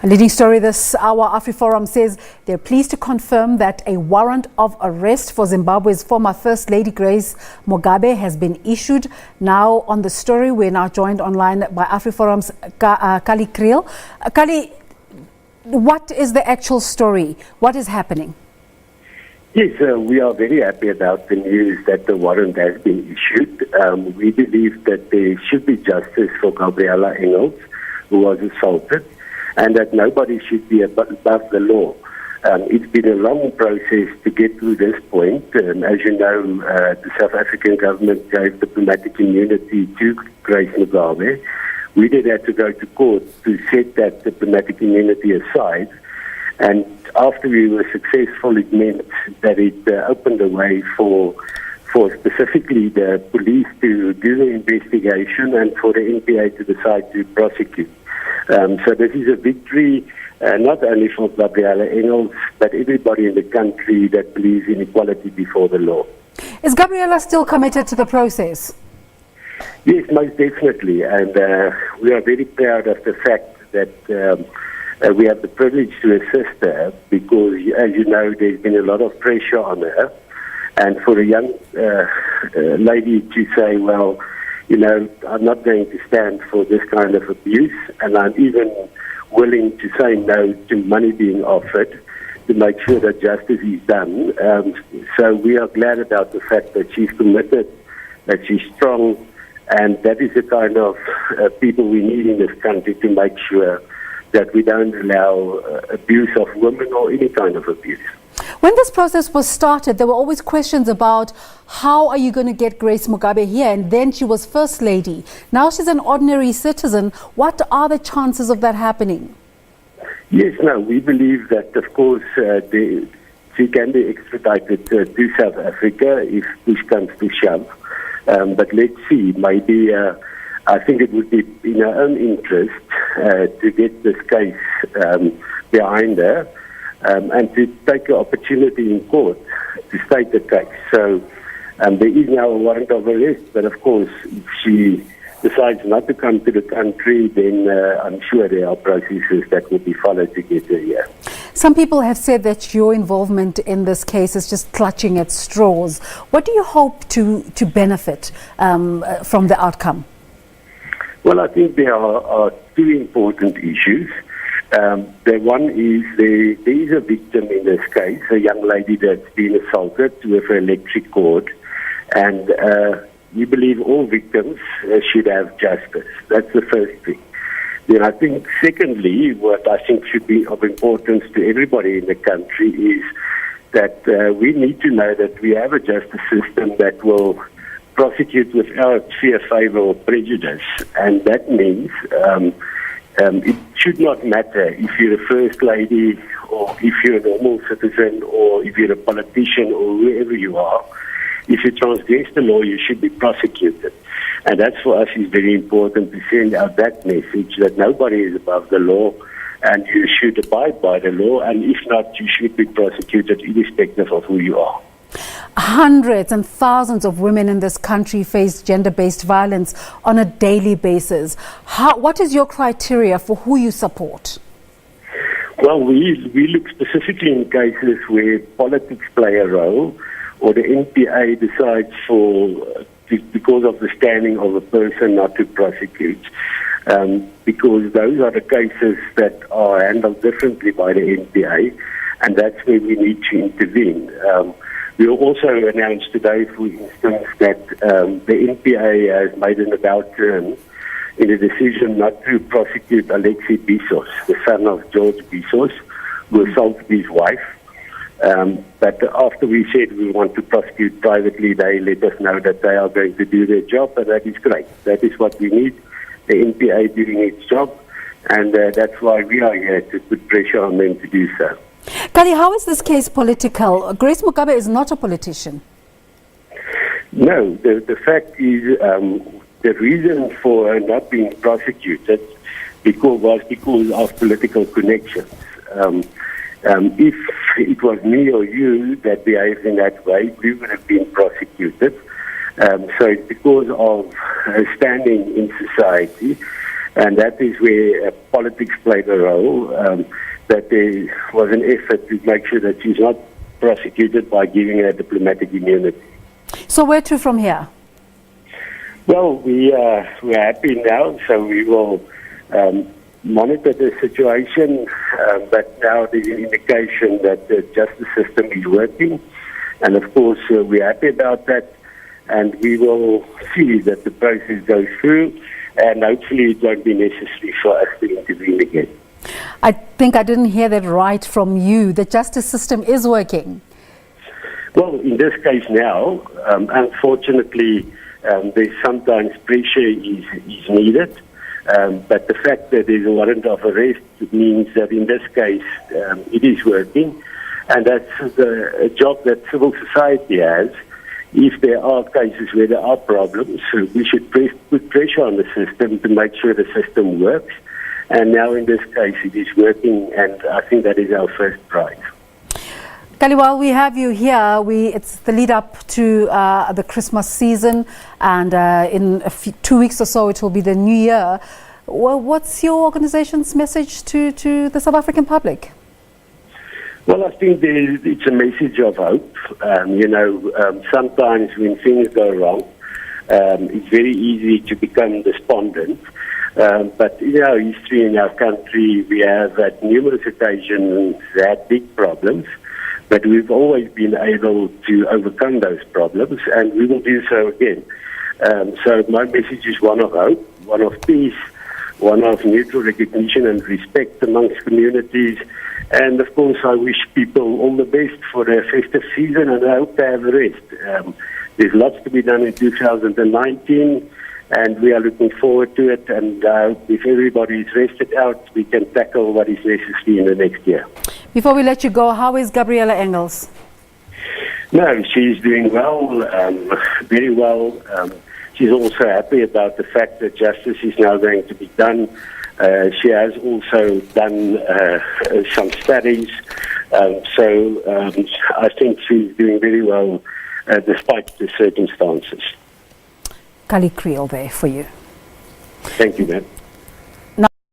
A leading story this hour, AfriForum says they're pleased to confirm that a warrant of arrest for Zimbabwe's former First Lady Grace Mugabe has been issued. Now on the story, we're now joined online by AfriForum's Kallie Kriel. Kallie, what is the actual story? What is happening? Yes, we are very happy about the news that the warrant has been issued. We believe that there should be justice for Gabriella Engels, who was assaulted, and that nobody should be above the law. It's been a long process to get to this point. As you know, the South African government gave diplomatic immunity to Grace Mugabe. We did have to go to court to set that diplomatic immunity aside. And after we were successful, it meant that it opened the way for specifically the police to do the investigation and for the NPA to decide to prosecute. So this is a victory not only for Gabriella Engels, but everybody in the country that believes in equality before the law. Is Gabriella still committed to the process? Yes, most definitely. And we are very proud of the fact that we have the privilege to assist her because, as you know, there's been a lot of pressure on her. And for a young lady to say, well, you know, I'm not going to stand for this kind of abuse, and I'm even willing to say no to money being offered to make sure that justice is done. So we are glad about the fact that she's committed, that she's strong, and that is the kind of people we need in this country to make sure that we don't allow abuse of women or any kind of abuse. When this process was started, there were always questions about how are you going to get Grace Mugabe here? And then she was First Lady. Now she's an ordinary citizen. What are the chances of that happening? Yes, no, we believe that, of course, she can be extradited to South Africa if push comes to shove. But let's see, maybe I think it would be in our own interest to get this case behind her. And to take the opportunity in court to state the case. So there is now a warrant of arrest, but of course, if she decides not to come to the country, then I'm sure there are processes that will be followed to get her here. Some people have said that your involvement in this case is just clutching at straws. What do you hope to benefit from the outcome? Well, I think there are two important issues. The one is there is a victim in this case, a young lady that's been assaulted with an electric cord, and we believe all victims should have justice. That's the first thing. Then I think secondly, what I think should be of importance to everybody in the country is that we need to know that we have a justice system that will prosecute without fear, favor or prejudice, and that means it should not matter if you're a First Lady or if you're a normal citizen or if you're a politician or whoever you are. If you transgress the law, you should be prosecuted. And that's for us is very important to send out that message that nobody is above the law and you should abide by the law, and if not, you should be prosecuted irrespective of who you are. Hundreds and thousands of women in this country face gender-based violence on a daily basis. What is your criteria for who you support? Well, we look specifically in cases where politics play a role or the NPA decides because of the standing of a person not to prosecute. Because those are the cases that are handled differently by the NPA, and that's where we need to intervene. We also announced today, for instance, that the NPA has made an about turn in the decision not to prosecute Alexei Bissos, the son of George Bissos, who assaulted his wife. But after we said we want to prosecute privately, they let us know that they are going to do their job, and that is great. That is what we need, the NPA doing its job, and that's why we are here to put pressure on them to do so. Kallie, how is this case political? Grace Mugabe is not a politician. No, the fact is the reason for her not being prosecuted was because of political connections. If it was me or you that behaved in that way, we would have been prosecuted. So it's because of her standing in society And that is where politics played a role, that there was an effort to make sure that she's not prosecuted by giving her diplomatic immunity. So where to from here? Well, we're happy now, so we will monitor the situation, but now there's an indication that the justice system is working, and of course we're happy about that, and we will see that the process goes through, and hopefully it won't be necessary for us to intervene again. I think I didn't hear that right from you. The justice system is working. Well, in this case now, unfortunately, there's sometimes pressure is needed, but the fact that there's a warrant of arrest means that in this case it is working, and that's a job that civil society has. If there are cases where there are problems, we should put pressure on the system to make sure the system works. And now in this case it is working, and I think that is our first prize. Kallie, while we have you here, it's the lead up to the Christmas season, and in 2 weeks or so it will be the New Year. Well, what's your organization's message to the South African public? Well, I think it's a message of hope. Sometimes when things go wrong, it's very easy to become despondent. But in our history in our country, we have at numerous occasions had big problems, but we've always been able to overcome those problems, and we will do so again. So my message is one of hope, one of peace, one of mutual recognition and respect amongst communities. And of course, I wish people all the best for their festive season, and I hope they have a rest. There's lots to be done in 2019, and we are looking forward to it. And if everybody is rested out, we can tackle what is necessary in the next year. Before we let you go, how is Gabriella Engels? No, she's doing well, very well. She's also happy about the fact that justice is now going to be done. She has also done some studies, so I think she's doing very well despite the circumstances. Kallie Kriel there for you. Thank you, ma'am.